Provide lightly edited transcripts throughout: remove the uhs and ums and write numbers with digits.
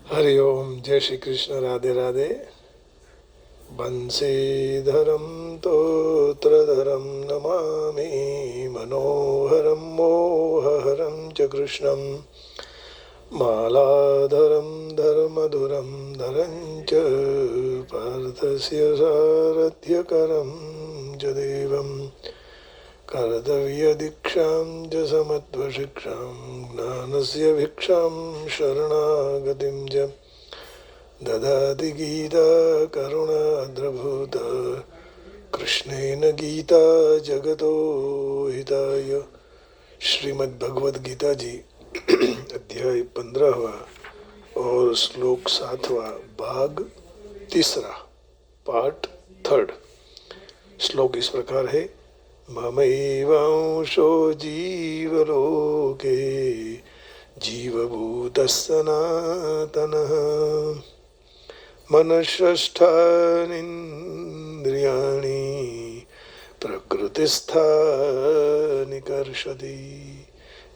हरि ओम, जय श्री कृष्ण, राधे राधे। बंशीधरम तोत्रधरम नमामि, मनोहरम मोहहरम च कृष्णं, मालाधरम धर्मधुरम धरं च पार्थस्य सारथ्यकरं च देवम् कर्तव्यदीक्षां च समत्वशिक्षां, ज्ञानस्य भिक्षां शरणागतिं च ददाति गीता करुणाद्रभूता, कृष्णेन गीता जगतो हिताय। श्रीमद् भगवद गीता जी अध्याय 15वां और श्लोक 7वां, भाग 3, पार्ट 3। श्लोक इस प्रकार है। ममैवांशो जीवलोके जीवभूतः सनातनः, मनःषष्ठानीन्द्रियाणि प्रकृतिस्थानि कर्षति।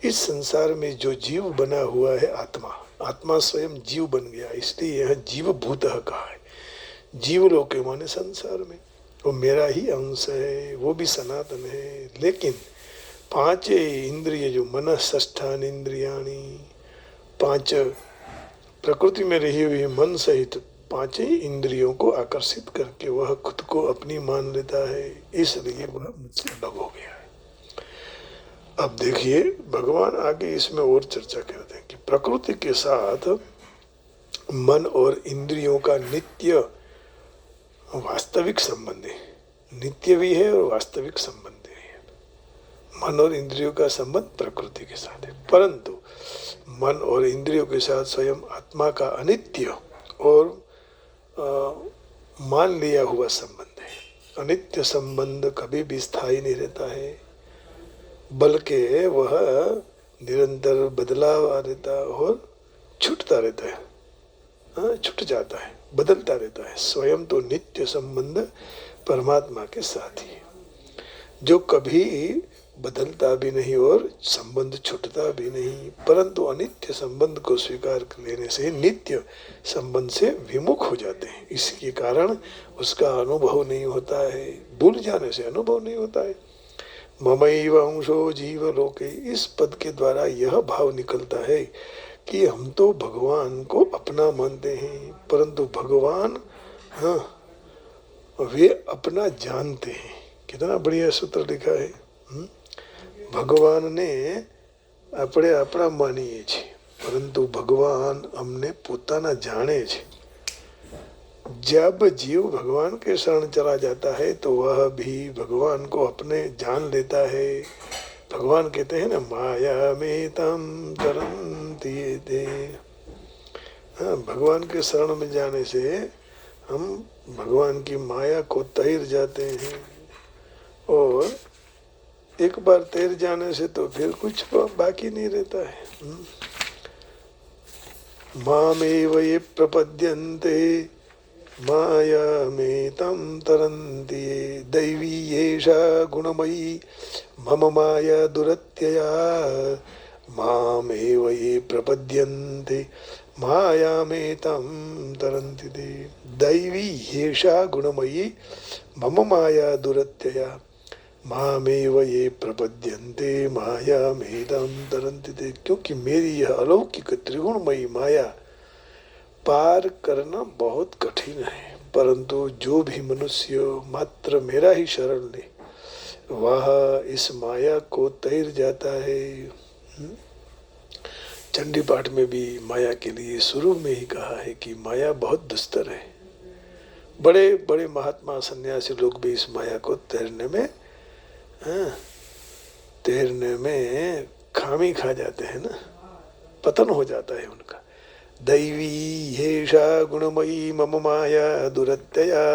इस संसार में जो जीव बना हुआ है आत्मा, आत्मा स्वयं जीव बन गया, इसलिए यह जीव भूत कहा है। जीवलोक के माने संसार में वो मेरा ही अंश है, वो भी सनातन है। लेकिन 5 इंद्रिय जो मन षष्ठान इंद्रियाणी, 5 प्रकृति में रही हुई मन सहित 5 इंद्रियों को आकर्षित करके वह खुद को अपनी मान लेता है, इसलिए वह मुझसे अलग हो गया है। अब देखिए, भगवान आगे इसमें और चर्चा करते हैं कि प्रकृति के साथ मन और इंद्रियों का नित्य वास्तविक संबंध है। नित्य भी है और वास्तविक संबंध भी है। मन और इंद्रियों का संबंध प्रकृति के साथ है, परंतु मन और इंद्रियों के साथ स्वयं आत्मा का अनित्य और मान लिया हुआ संबंध है। अनित्य संबंध कभी भी स्थायी नहीं रहता है, बल्कि वह निरंतर बदलाव रहता है और छूटता रहता है, छूट जाता है, बदलता रहता है। स्वयं तो नित्य संबंध परमात्मा के साथ ही है, जो कभी बदलता भी नहीं और संबंध छूटता भी नहीं, परंतु अनित्य संबंध को स्वीकार कर लेने से नित्य संबंध से विमुख हो जाते हैं। इसके कारण उसका अनुभव नहीं होता है, भूल जाने से अनुभव नहीं होता है। ममैवांशो जीवलोके, इस पद के द्वारा यह भाव निकलता है कि हम तो भगवान को अपना मानते हैं, परंतु भगवान वे अपना जानते हैं। कितना बढ़िया सूत्र लिखा है। भगवान ने આપણે આપણા માનીએ છીએ, પરંતુ भगवान हमने પોતાના जाने છે। जब जीव भगवान के शरण चला जाता है तो वह भी भगवान को अपने जान लेता है। भगवान कहते हैं ना, माया में तम तरंती दे। भगवान के शरण में जाने से हम भगवान की माया को तैर जाते हैं, और एक बार तैर जाने से तो फिर कुछ बाकी नहीं रहता है। मामेव ये प्रपद्यन्ते माया में तम तरन्ति, दैवी येषा गुणमयी मम माया दुरत्यया, मामेव ये प्रपद्यन्ते माया में तम तरन्ति। दैवी येषा गुणमयी मम माया दुरत्यया, मामेव ये प्रपद्यन्ते माया में तम तरन्ति। क्योंकि मेरी यह अलौकिक त्रिगुणमयी माया पार करना बहुत कठिन है, परंतु जो भी मनुष्य मात्र मेरा ही शरण ले वह इस माया को तैर जाता है। चंडी पाठ में भी माया के लिए शुरू में ही कहा है कि माया बहुत दुस्तर है। बड़े बड़े महात्मा सन्यासी लोग भी इस माया को तैरने में खामी खा जाते हैं ना, पतन हो जाता है उनका। दैवी येषा गुणमयी मम माया दुरत्यया,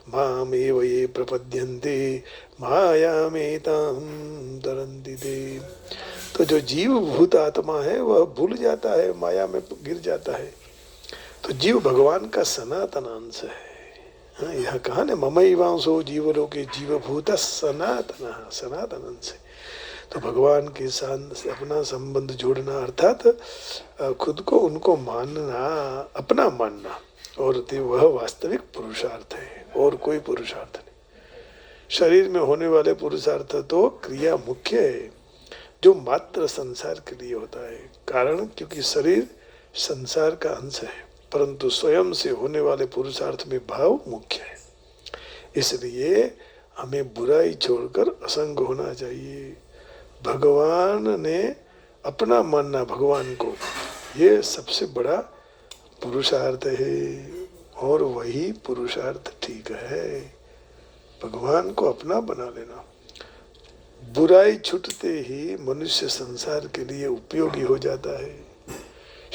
मामेव ये प्रपद्यन्ते मायामेतां तरन्ति ते। तो जो जीव भूत आत्मा है वह भूल जाता है, माया में गिर जाता है। तो जीव भगवान का सनातन अंश है। यह कहा न, ममैवांशो जीवलोके जीवभूत सनातन, सनातन अंश है। तो भगवान के साथ से अपना संबंध जोड़ना अर्थात खुद को उनको मानना, अपना मानना, और वह वास्तविक पुरुषार्थ है और कोई पुरुषार्थ नहीं। शरीर में होने वाले पुरुषार्थ तो क्रिया मुख्य है जो मात्र संसार के लिए होता है। कारण क्योंकि शरीर संसार का अंश है, परंतु स्वयं से होने वाले पुरुषार्थ में भाव मुख्य है। इसलिए हमें बुराई छोड़कर असंग होना चाहिए। भगवान ने अपना मानना भगवान को, ये सबसे बड़ा पुरुषार्थ है और वही पुरुषार्थ ठीक है, भगवान को अपना बना लेना। बुराई छूटते ही मनुष्य संसार के लिए उपयोगी हो जाता है।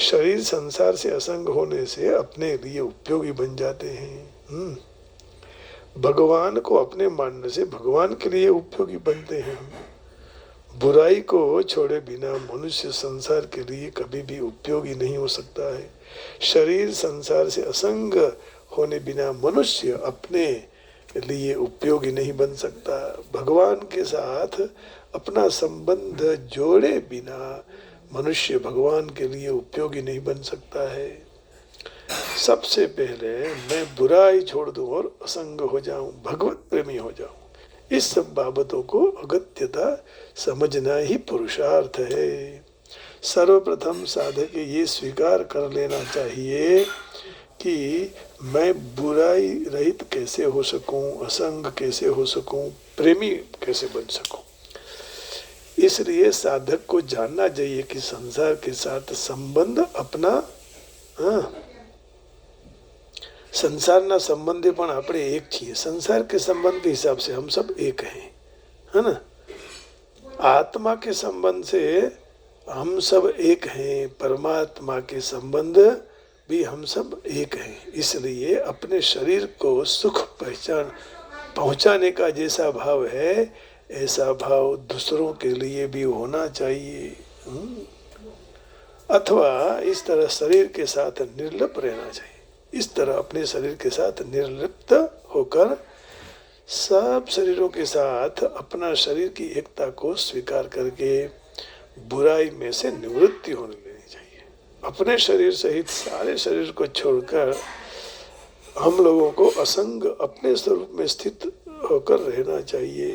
शरीर संसार से असंग होने से अपने लिए उपयोगी बन जाते हैं। भगवान को अपने मानने से भगवान के लिए उपयोगी बनते हैं। बुराई को छोड़े बिना मनुष्य संसार के लिए कभी भी उपयोगी नहीं हो सकता है। शरीर संसार से असंग होने बिना मनुष्य अपने लिए उपयोगी नहीं बन सकता। भगवान के साथ अपना संबंध जोड़े बिना मनुष्य भगवान के लिए उपयोगी नहीं बन सकता है। सबसे पहले मैं बुराई छोड़ दूं और असंग हो जाऊं, भगवत प्रेमी हो जाऊं। इस सब बाबतों को अगत्यता समझना ही पुरुषार्थ है। सर्वप्रथम साधक ये स्वीकार कर लेना चाहिए कि मैं बुराई रहित कैसे हो सकूं, असंग कैसे हो सकूं, प्रेमी कैसे बन सकूं। इसलिए साधक को जानना चाहिए कि संसार के साथ संबंध अपना संसाરના संबंधे પણ આપણે એક છીએ। संसार के संबंध के हिसाब से हम सब एक हैं, है ना। आत्मा के संबंध से हम सब एक हैं, परमात्मा के संबंध भी हम सब एक हैं। इसलिए अपने शरीर को सुख पहुंचाने का जैसा भाव है, ऐसा भाव दूसरों के लिए भी होना चाहिए। अथवा इस तरह शरीर के साथ निर्लिप्त रहना चाहिए। इस तरह अपने शरीर के साथ निर्लिप्त होकर सब शरीरों के साथ अपना शरीर की एकता को स्वीकार करके बुराई में से निवृत्ति होने लेनी चाहिए। अपने शरीर सहित सारे शरीर को छोड़कर हम लोगों को असंग अपने स्वरूप में स्थित होकर रहना चाहिए।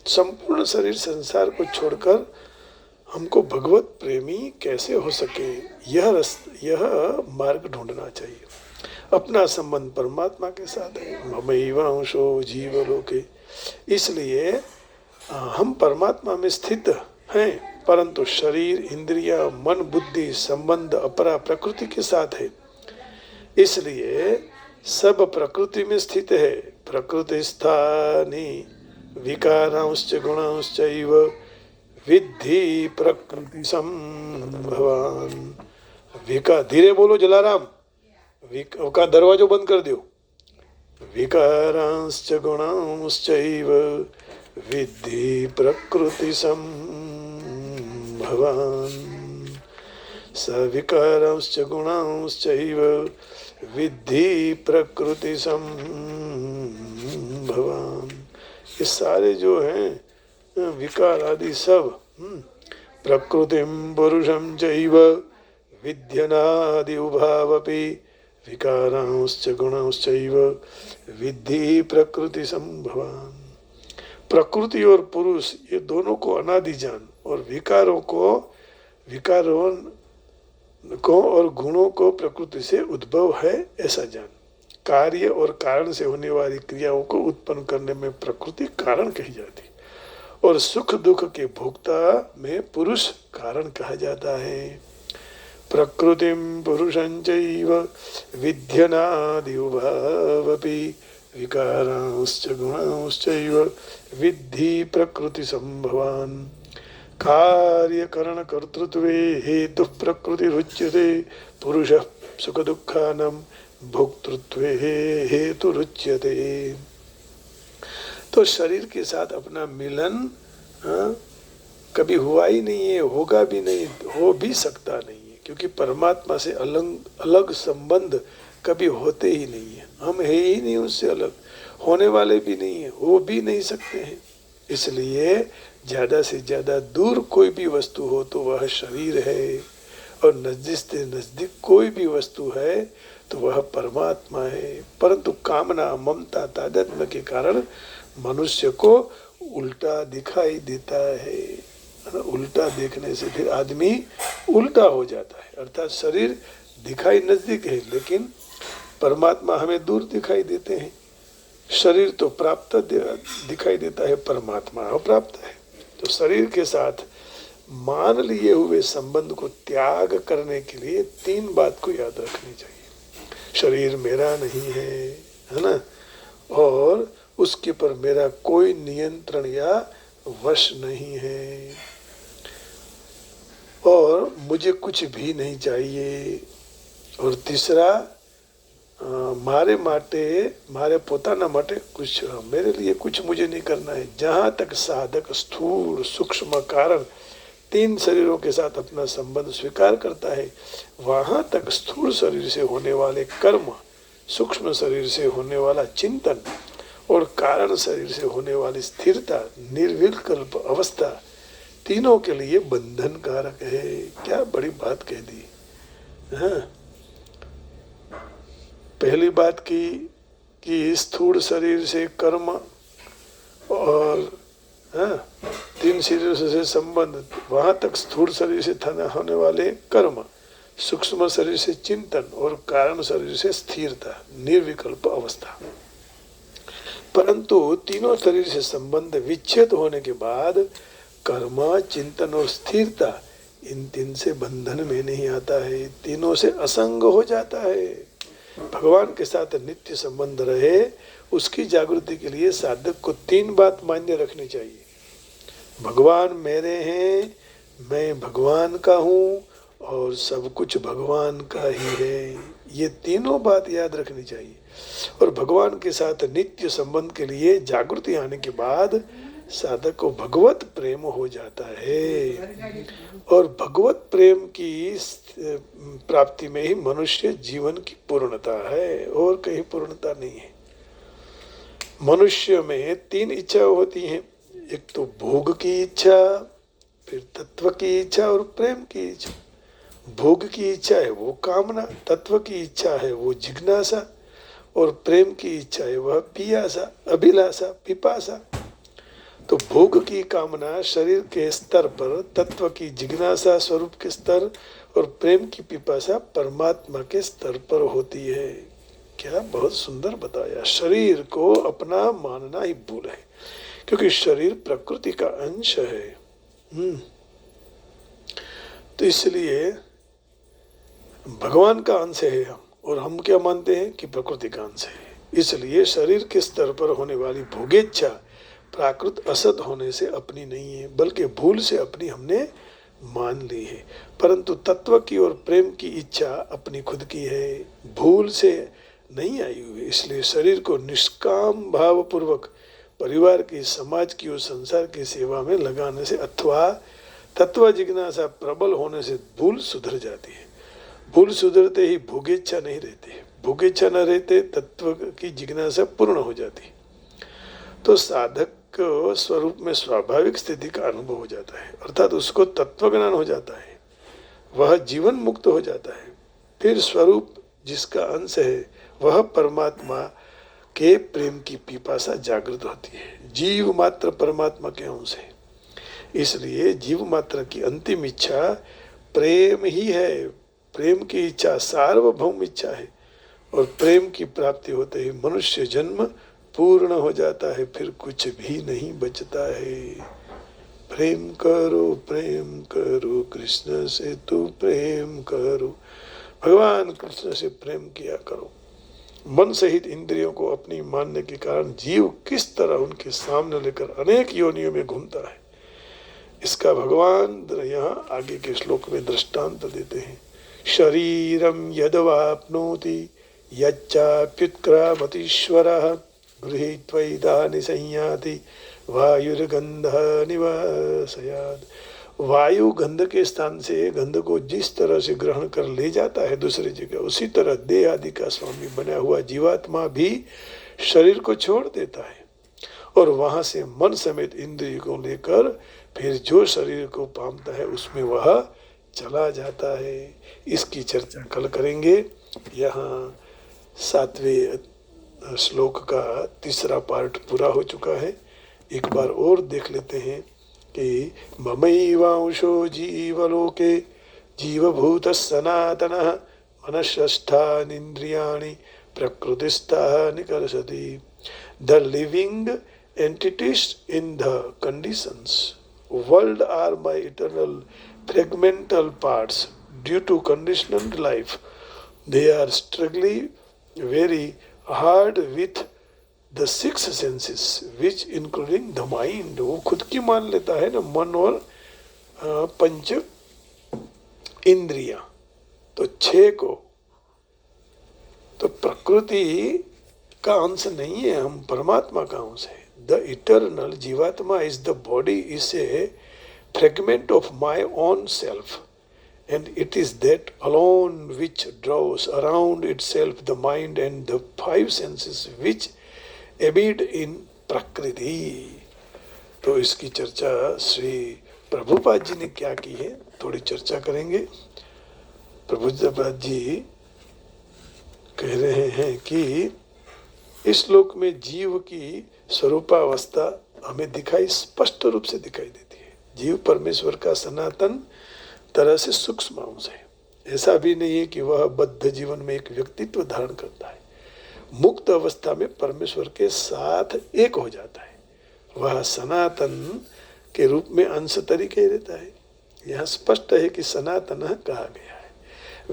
संपूर्ण शरीर संसार को छोड़कर हमको भगवत प्रेमी कैसे हो सके, यह मार्ग ढूंढना चाहिए। अपना संबंध परमात्मा के साथ है। ममैवांशो जीवलोके, इसलिए हम परमात्मा में स्थित हैं, परंतु शरीर, इंद्रिया, मन, बुद्धि संबंध अपरा प्रकृति के साथ है। इसलिए सब प्रकृति में स्थित है। प्रकृति स्थानी विकारांश्च गुणांश्चैव विद्धि प्रकृति संभवान। धीरे बोलो जलाराम, का दरवाजो बंद कर दो। विकारांश्च गुणांश्चैव विद्धि प्रकृति संभवान। सविकारांश्च गुणांश्चैव विद्धि प्रकृति संभवान। ये सारे जो हैं विकार आदि सब प्रकृतिम पुरुषम चैव विद्यनादि उभावपि विकारांश्च गुणांश्चैव विद्धि प्रकृति संभवान। प्रकृति और पुरुष ये दोनों को अनादि जान, और विकारों को और गुणों को प्रकृति से उद्भव है ऐसा जान। कार्य और कारण से होने वाली क्रियाओं को उत्पन्न करने में प्रकृति कारण कही जाती, और सुख दुख के भोक्ता में पुरुष कारण कहा जाता है। प्रकृतिम पुरुषं चैव विद्यनादि उभावपि विकारांश्च गुणांश्चैव विद्धि प्रकृति संभवान। कार्य करण कर्तृत्वे हेतु प्रकृति रुच्यते पुरुषः सुख दुःखानां भोक्तृत्वे हेतु रुच्यते। तो शरीर के साथ अपना मिलन कभी हुआ ही नहीं है, होगा भी नहीं, हो भी सकता नहीं है, क्योंकि परमात्मा से अलग संबंध कभी होते ही नहीं है। हम है ही नहीं उससे अलग, होने वाले भी नहीं है, हो भी नहीं सकते हैं। इसलिए ज्यादा से ज्यादा दूर कोई भी वस्तु हो तो वह शरीर है, और नजदीक से नजदीक कोई भी वस्तु है तो वह परमात्मा है। परंतु कामना, ममता, तादात्म्य के कारण मनुष्य को उल्टा दिखाई देता है ना। उल्टा देखने से फिर आदमी उल्टा हो जाता है, अर्थात शरीर दिखाई नजदीक है लेकिन परमात्मा हमें दूर दिखाई देते हैं। शरीर तो प्राप्त दिखाई देता है, परमात्मा अप्राप्त है। तो शरीर के साथ मान लिए हुए संबंध को त्याग करने के लिए 3 बात को याद रखनी चाहिए। शरीर मेरा नहीं है ना, और उसके पर मेरा कोई नियंत्रण या वश नहीं है, और मुझे कुछ भी नहीं चाहिए। और तीसरा, मारे पोताना माटे कुछ, मेरे लिए कुछ मुझे नहीं करना है। जहाँ तक साधक स्थूल सूक्ष्म कारण 3 शरीरों के साथ अपना संबंध स्वीकार करता है, वहाँ तक स्थूल शरीर से होने वाले कर्म, सूक्ष्म शरीर से होने वाला चिंतन और कारण शरीर से होने वाली स्थिरता, निर्विकल्प अवस्था, तीनों के लिए बंधन कारक है। क्या बड़ी बात कह दी। हाँ, पहली बात की कि स्थूल शरीर से कर्म और 3 शरीर से संबंध, वहां तक स्थूल शरीर से होने वाले कर्म, सूक्ष्म शरीर से चिंतन और कारण शरीर से स्थिरता, निर्विकल्प अवस्था। परंतु तीनों शरीर से संबंध विच्छेद होने के बाद कर्म, चिंतन और स्थिरता इन 3 से बंधन में नहीं आता है, तीनों से असंग हो जाता है। भगवान के साथ नित्य संबंध रहे, उसकी जागृति के लिए साधक को 3 बात मान्य रखनी चाहिए। भगवान मेरे हैं, मैं भगवान का हूँ, और सब कुछ भगवान का ही है। ये तीनों बात याद रखनी चाहिए। और भगवान के साथ नित्य संबंध के लिए जागृति आने के बाद साधक को भगवत प्रेम हो जाता है, और भगवत प्रेम की प्राप्ति में ही मनुष्य जीवन की पूर्णता है, और कहीं पूर्णता नहीं है। मनुष्य में 3 इच्छा होती हैं, एक तो भोग की इच्छा, फिर तत्व की इच्छा और प्रेम की इच्छा। भोग की इच्छा है वो कामना, तत्व की इच्छा है वो जिज्ञासा, और प्रेम की इच्छा है वह पियासा, अभिलाषा, पिपासा। तो भोग की कामना शरीर के स्तर पर, तत्व की जिज्ञासा स्वरूप के स्तर, और प्रेम की पिपासा परमात्मा के स्तर पर होती है। क्या बहुत सुंदर बताया। शरीर को अपना मानना ही भूल है, क्योंकि शरीर प्रकृति का अंश है। तो इसलिए भगवान का अंश है हम, और हम क्या मानते हैं कि प्रकृति का अंश है। इसलिए शरीर के स्तर पर होने वाली भोगेच्छा प्राकृत असत होने से अपनी नहीं है, बल्कि भूल से अपनी हमने मान ली है। परंतु तत्व की और प्रेम की इच्छा अपनी खुद की है, भूल से नहीं आई हुई। इसलिए शरीर को निष्काम भाव पूर्वक परिवार की, समाज की और संसार की सेवा में लगाने से, अथवा तत्व जिज्ञासा प्रबल होने से भूल सुधर जाती है। भूल सुधरते ही भोगेच्छा नहीं रहती, भोगेच्छा न रहते तत्व की जिज्ञासा पूर्ण हो जाती। तो साधक स्वरूप में स्वाभाविक स्थिति का अनुभव हो जाता है, अर्थात उसको तत्व ज्ञान हो जाता है, वह जीवन मुक्त हो जाता है। फिर स्वरूप जिसका अंश है वह परमात्मा के प्रेम की पिपासा जागृत होती है। जीव मात्र परमात्मा के अंश है, इसलिए जीव मात्र की अंतिम इच्छा प्रेम ही है। प्रेम की इच्छा सार्वभौम इच्छा है, और प्रेम की प्राप्ति होते ही मनुष्य जन्म पूर्ण हो जाता है, फिर कुछ भी नहीं बचता है। प्रेम करो कृष्ण से तू प्रेम करो, भगवान कृष्ण से प्रेम किया करो। मन सहित इंद्रियों को अपनी मानने के कारण जीव किस तरह उनके सामने लेकर अनेक योनियों में घूमता है, इसका भगवान यहाँ आगे के श्लोक में दृष्टांत देते हैं। शरीरम यदवाप्नोति यच्चाप्युत्क्रामतीश्वरः गृहीत्वैतानि संयाति वायुर्गन्धः निवासयात्। वायु गंध के स्थान से गंध को जिस तरह से ग्रहण कर ले जाता है दूसरी जगह, उसी तरह देह आदि का स्वामी बना हुआ जीवात्मा भी शरीर को छोड़ देता है और वहां से मन समेत इंद्रिय को लेकर फिर जो शरीर को पामता है उसमें वह चला जाता है। इसकी चर्चा कल करेंगे। यहाँ 7वें श्लोक का तीसरा पार्ट पूरा हो चुका है। एक बार और देख लेते हैं कि ममैवांशो जीवलोके जीवभूतः सनातनः मनश्ष्ठानीन्द्रियाणि प्रकृतिस्थः निकर्षति। The living entities in the conditions world are my eternal fragmental parts due to conditioned life. They are struggling very hard with the six senses, which including the mind. वो खुद की मान लेता है ना, मन और पंच इंद्रियां, तो 6 को। तो प्रकृति का अंश नहीं है, हम परमात्मा का अंश है। द इटर्नल जीवात्मा is the body, is a fragment of my own self, and it is that alone which draws around itself the mind and the 5 senses which abide in प्रकृति। तो इसकी चर्चा श्री प्रभुपाद जी ने क्या की है, थोड़ी चर्चा करेंगे। प्रभुपाद जी कह रहे हैं कि इस श्लोक में जीव की स्वरूपावस्था हमें स्पष्ट रूप से दिखाई देती है। जीव परमेश्वर का सनातन तरह से सूक्ष्म अंश है। ऐसा भी नहीं है कि वह बद्ध जीवन में एक व्यक्तित्व धारण करता है। मुक्त अवस्था में परमेश्वर के साथ एक हो जाता है। वह सनातन के रूप में अंश तरीके रहता है। यह स्पष्ट है कि सनातन कहा गया है।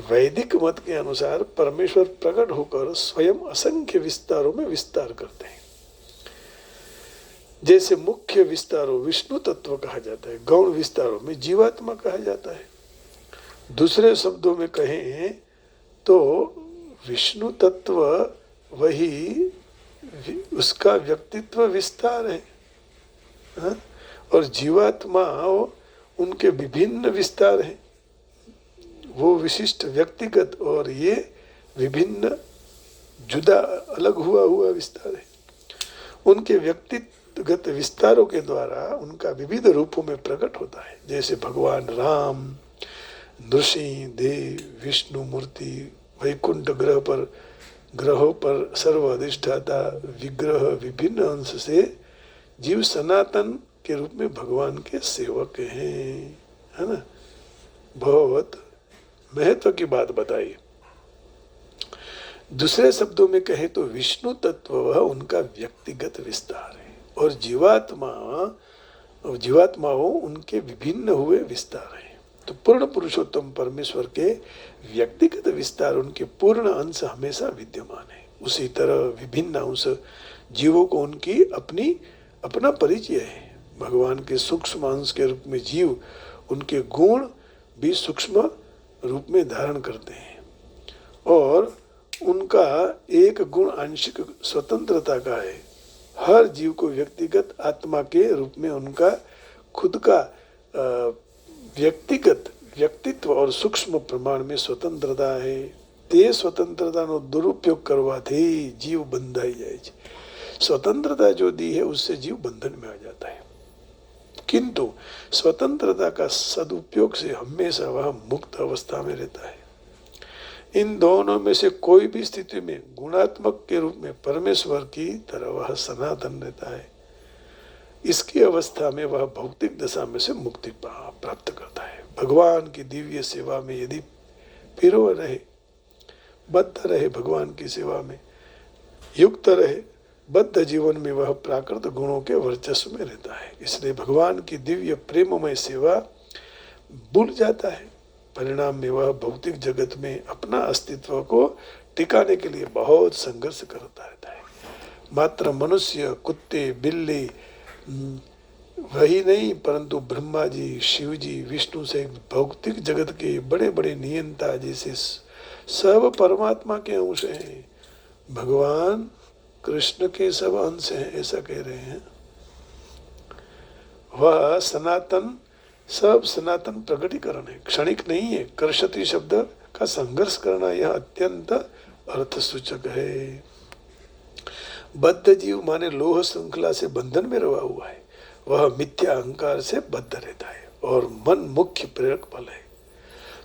वैदिक मत के अनुसार परमेश्वर प्रकट होकर स्वयं असंख्य विस्तारों में विस्तार करते हैं। जैसे मुख्य विस्तारों विष्णु तत्व कहा जाता है, गौण विस्तारों में जीवात्मा कहा जाता है। दूसरे शब्दों में कहें तो विष्णु तत्व वही उसका व्यक्तित्व विस्तार है, हाँ? और जीवात्मा उनके विभिन्न विस्तार हैं। वो विशिष्ट व्यक्तिगत और ये विभिन्न जुदा अलग हुआ विस्तार है। उनके व्यक्तिगत विस्तारों के द्वारा उनका विविध रूपों में प्रकट होता है। जैसे भगवान राम, नृसिंह देव, विष्णु मूर्ति, वैकुंठ ग्रहों पर सर्व अधिष्ठाता विग्रह, विभिन्न अंश से जीव सनातन के रूप में भगवान के सेवक हैं, है ना। बहुत महत्व की बात बताई। दूसरे शब्दों में कहे तो विष्णु तत्व वह उनका व्यक्तिगत विस्तार है और जीवात्माओं उनके विभिन्न हुए विस्तार है। तो पूर्ण पुरुषोत्तम परमेश्वर के व्यक्तिगत विस्तार उनके पूर्ण अंश हमेशा विद्यमान है। उसी तरह विभिन्न अंश जीवों को उनकी अपना परिचय है। भगवान के सूक्ष्म अंश के रूप में जीव उनके गुण भी सूक्ष्म रूप में धारण करते हैं और उनका एक गुण आंशिक स्वतंत्रता का है। हर जीव को व्यक्तिगत आत्मा के रूप में उनका खुद का व्यक्तित्व और सूक्ष्म प्रमाण में स्वतंत्रता है। ते स्वतंत्रताનો दुरुपयोग करवाથી जीव बंधाई जाए। स्वतंत्रता जो दी है उससे जीव बंधन में आ जाता है, किंतु स्वतंत्रता का सदुपयोग से हमेशा वह मुक्त अवस्था में रहता है। इन दोनों में से कोई भी स्थिति में गुणात्मक के रूप में परमेश्वर की तरह वह सनातन रहता है। इसकी अवस्था में वह भौतिक दशा में से मुक्ति प्राप्त करता है। भगवान की दिव्य सेवा में यदि पिरो रहे, बद्ध रहे, भगवान की सेवा में युक्त रहे, बद्ध जीवन में वह प्राकृत गुणों के वर्चस्व में रहता है। इसलिए भगवान की दिव्य प्रेममय सेवा भूल जाता है। परिणाम में वह भौतिक जगत में अपना अस्तित्व को टिकाने के लिए बहुत संघर्ष करता रहता है। मात्र मनुष्य, कुत्ते, बिल्ली वही नहीं परंतु ब्रह्मा जी, शिव जी, विष्णु से भौतिक जगत के बड़े बड़े नियंता जैसे सब परमात्मा के अंश हैं। भगवान कृष्ण के सब अंश हैं, ऐसा कह रहे हैं। वह सनातन, सब सनातन प्रकटीकरण है, क्षणिक नहीं है। कर्षति शब्द का संघर्ष करना यह अत्यंत अर्थ सूचक है। बद्ध जीव माने लोह श्रृंखला से बंधन में रवा हुआ है, वह मिथ्या अहंकार से बद्ध रहता है और मन मुख्य प्रेरक बल है।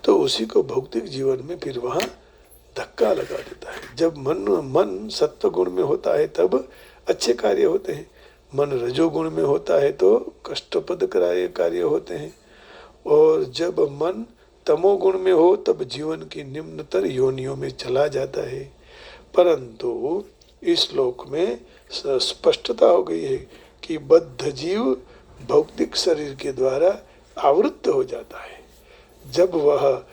तो उसी को भौतिक जीवन में फिर वहां धक्का लगा देता है। जब मन सत्व गुण में होता है तब अच्छे कार्य होते हैं, मन रजोगुण में होता है तो कष्टपद कार्य होते हैं, और जब मन तमोगुण में हो तब जीवन की निम्नतर योनियों में चला जाता है। परंतु इस श्लोक में स्पष्टता हो गई है कि बद्ध जीव भौतिक शरीर के द्वारा आवृत्त हो जाता है। जब वह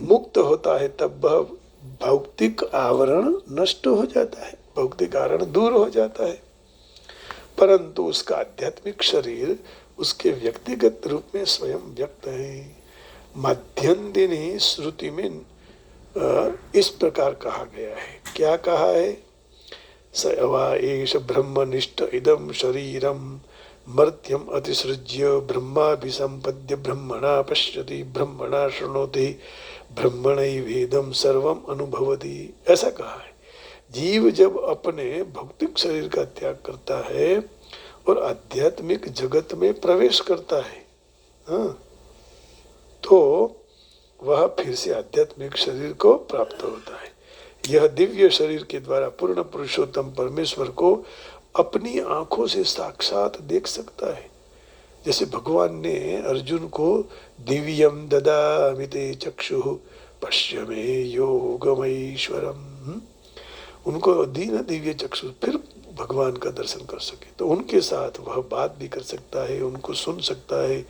मुक्त होता है तब वह भौतिक आवरण नष्ट हो जाता है, भौतिक आवरण दूर हो जाता है, परंतु उसका आध्यात्मिक शरीर उसके व्यक्तिगत रूप में स्वयं व्यक्त है। माध्यन्दिनी श्रुति में इस प्रकार कहा गया है। क्या कहा है? स वा एष ब्रह्मनिष्ठ इदं शरीरम मर्त्यम अतिसृज्य ब्रह्माभिसंपद्य ब्रह्मणा पश्यति ब्रह्मणा शृणोति ब्रह्मणैवेदं सर्वम अनुभवति, ऐसा कहा है। जीव जब अपने भौतिक शरीर का त्याग करता है और आध्यात्मिक जगत में प्रवेश करता है, हाँ, तो वह फिर से आध्यात्मिक शरीर को प्राप्त होता है। यह दिव्य शरीर के द्वारा पूर्ण पुरुषोत्तम परमेश्वर को अपनी आंखों से साक्षात देख सकता है। जैसे भगवान ने अर्जुन को दिव्यम ददामिते चक्षुः पश्य मे योगमैश्वरम, उनको दी ना दिव्य चक्षु, फिर भगवान का दर्शन कर सके। तो उनके साथ वह बात भी कर सकता है, उनको सुन सकता है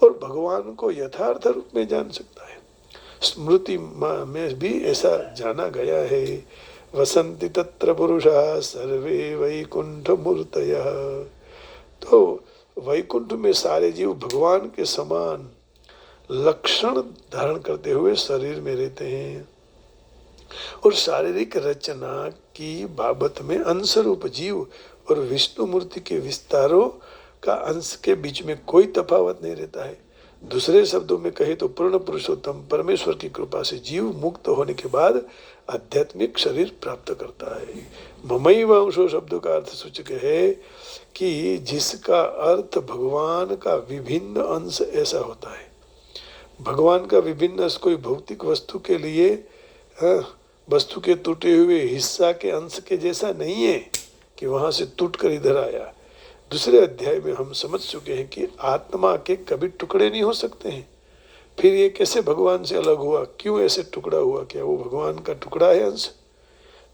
और भगवान को यथार्थ रूप में जान सकता है। स्मृति में भी ऐसा जाना गया है, वसंति तत्र पुरुषा सर्वे वैकुंठ मूर्तयः। तो वैकुंठ में सारे जीव भगवान के समान लक्षण धारण करते हुए शरीर में रहते हैं, और शारीरिक रचना की बाबत में अंश रूप जीव और विष्णु मूर्ति के विस्तारों का अंश के बीच में कोई तफावत नहीं रहता है। दूसरे शब्दों में कहे तो पूर्ण पुरुषोत्तम परमेश्वर की कृपा से जीव मुक्त होने के बाद आध्यात्मिक शरीर प्राप्त करता है। ममैव अंशो शब्द का अर्थ सूचक है कि जिसका अर्थ भगवान का विभिन्न अंश ऐसा होता है। भगवान का विभिन्न अंश कोई भौतिक वस्तु के लिए वस्तु के टूटे हुए हिस्सा के अंश के जैसा नहीं है कि वहां से टूट कर इधर आया। दूसरे अध्याय में हम समझ चुके हैं कि आत्मा के कभी टुकड़े नहीं हो सकते हैं। फिर ये कैसे भगवान से अलग हुआ, क्यों ऐसे टुकड़ा हुआ, क्या वो भगवान का टुकड़ा है अंश?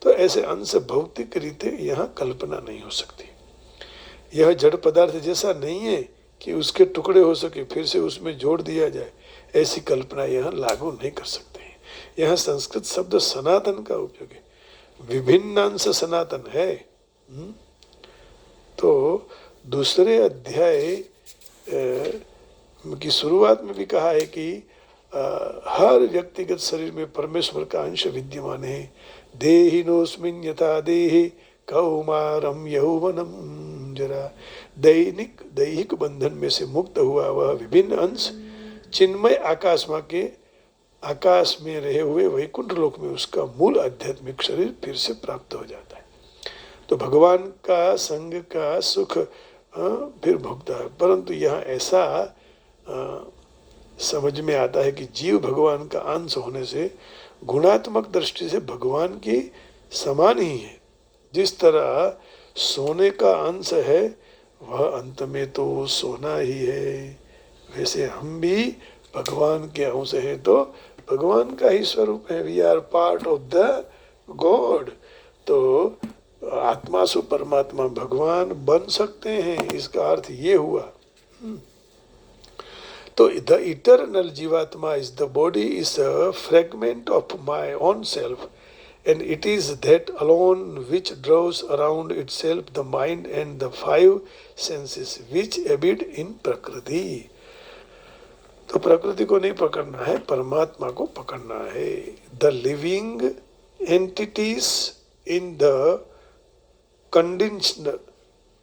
तो ऐसे अंश भौतिक रीते यहाँ कल्पना नहीं हो सकती। यह जड़ पदार्थ जैसा नहीं है कि उसके टुकड़े हो सके फिर से उसमें जोड़ दिया जाए, ऐसी कल्पना यहाँ लागू नहीं कर सकते हैं। यहाँ संस्कृत शब्द सनातन का उपयोग है, विभिन्न अंश सनातन है। तो दूसरे अध्याय की शुरुआत में भी कहा है कि हर व्यक्तिगत शरीर में परमेश्वर का अंश विद्यमान है। देहिनोस्मिन् यथा देहि कौमारम यौवनम जरा, दैहिक बंधन में से मुक्त हुआ वह विभिन्न अंश चिन्मय आकाश में रहे हुए वैकुंठ लोक में उसका मूल आध्यात्मिक शरीर फिर से प्राप्त हो जाता है। तो भगवान का संग का सुख फिर भोगता है। परंतु यहाँ ऐसा समझ में आता है कि जीव भगवान का अंश होने से गुणात्मक दृष्टि से भगवान की समान ही है। जिस तरह सोने का अंश है वह अंत में तो सोना ही है, वैसे हम भी भगवान के अंश है तो भगवान का ही स्वरूप है। We are part of the God. तो आत्मा से परमात्मा भगवान बन सकते हैं, इसका अर्थ ये हुआ। तो द इटर्नल जीवात्मा is the body is a fragment of my own self and it is that alone which draws around itself the mind and the 5 senses which abide in प्रकृति। तो प्रकृति को नहीं पकड़ना है, परमात्मा को पकड़ना है। The living entities in the condensed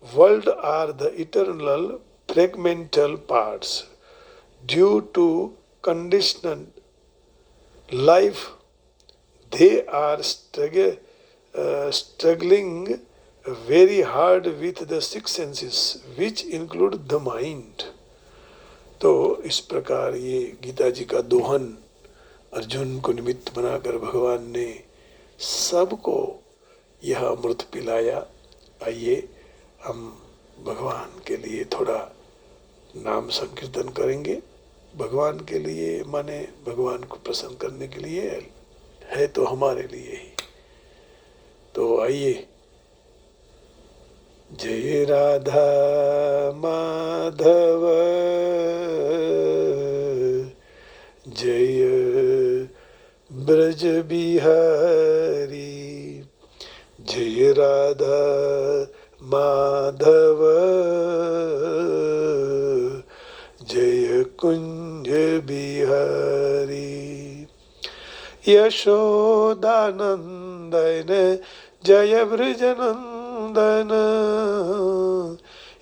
world are the eternal fragmental parts. Due to conditioned life, they are struggling very hard with the six senses which include the mind। तो इस प्रकार ये गीता जी का दोहन अर्जुन को निमित्त बनाकर भगवान ने सबको यह अमृत पिलाया। आइए हम भगवान के लिए थोड़ा नाम संकीर्तन करेंगे। भगवान के लिए माने भगवान को प्रसन्न करने के लिए है, तो हमारे लिए ही। तो आइए, जय राधा माधव जय ब्रज बिहारी, जय राधा माधव जय कुंज बिहारी, यशोदानंदन जय ब्रजनंदन,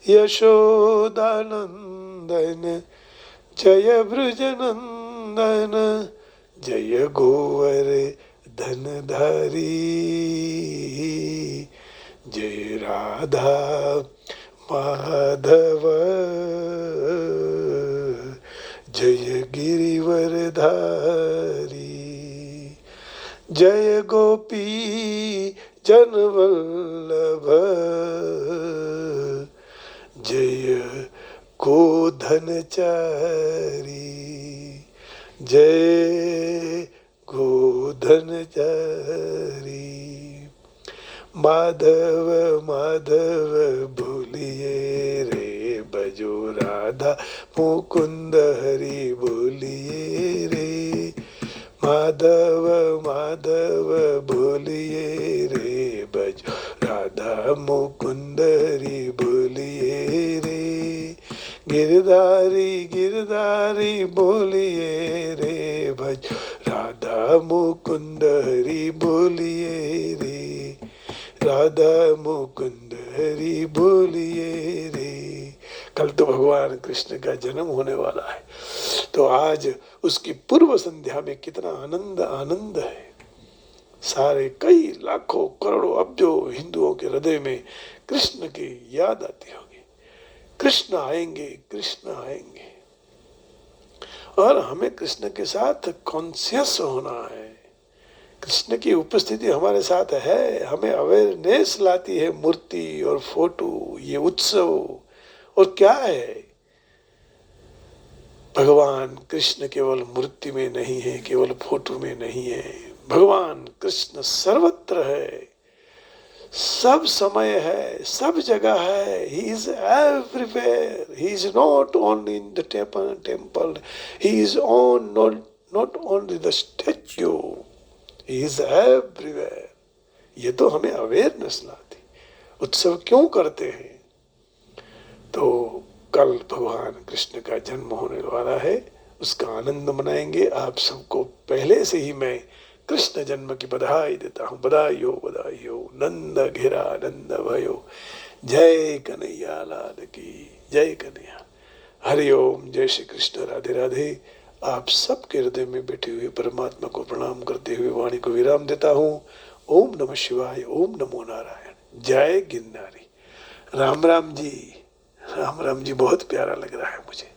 यशोदानंदन जय ब्रजनंदन, जय गोवर्धन धारी, जय राधा माधव जय गिरिवरधारी, जय गोपी जनवल्लभ जय गोधनचारी, जय गोधनचारी। माधव माधव बोलिए रे बजो राधा मुकुंद हरि बोलिए रे, माधव माधव बोलिए रे बजो राधा मुकुंद हरि बोलिए रे, गिरधारी गिरधारी बोलिए रे भज राधा मुकुंद हरि बोलिए रे, राधा मुकुंद हरि बोलिए रे। कल तो भगवान कृष्ण का जन्म होने वाला है, तो आज उसकी पूर्व संध्या में कितना आनंद आनंद है। सारे कई लाखों करोड़ों अब्जों हिंदुओं के हृदय में कृष्ण की याद आती होगी। कृष्ण आएंगे, कृष्ण आएंगे, और हमें कृष्ण के साथ कॉन्शियस होना है। कृष्ण की उपस्थिति हमारे साथ है, हमें अवेयरनेस लाती है। मूर्ति और फोटो, ये उत्सव और क्या है? भगवान कृष्ण केवल मूर्ति में नहीं है, केवल फोटो में नहीं है। भगवान कृष्ण सर्वत्र है, सब समय है, सब जगह है। He is everywhere. He is not only in the temple. He is not only the statue. He is everywhere. ये तो हमें अवेयरनेस लाती। उत्सव क्यों करते हैं? तो कल भगवान कृष्ण का जन्म होने वाला है, उसका आनंद मनाएंगे। आप सबको पहले से ही मैं कृष्ण जन्म की बधाई देता हूँ। बधाई हो, नंद घेरा नंद भयो, जय कन्हैया लाल की जय कन्हैया। हरि ओम, जय श्री कृष्ण, राधे राधे। आप सबके हृदय में बैठे हुए परमात्मा को प्रणाम करते हुए वाणी को विराम देता हूँ। ओम नमः शिवाय, ओम नमो नारायण, जय गिरनारी। राम राम जी, राम राम जी बहुत प्यारा लग रहा है मुझे।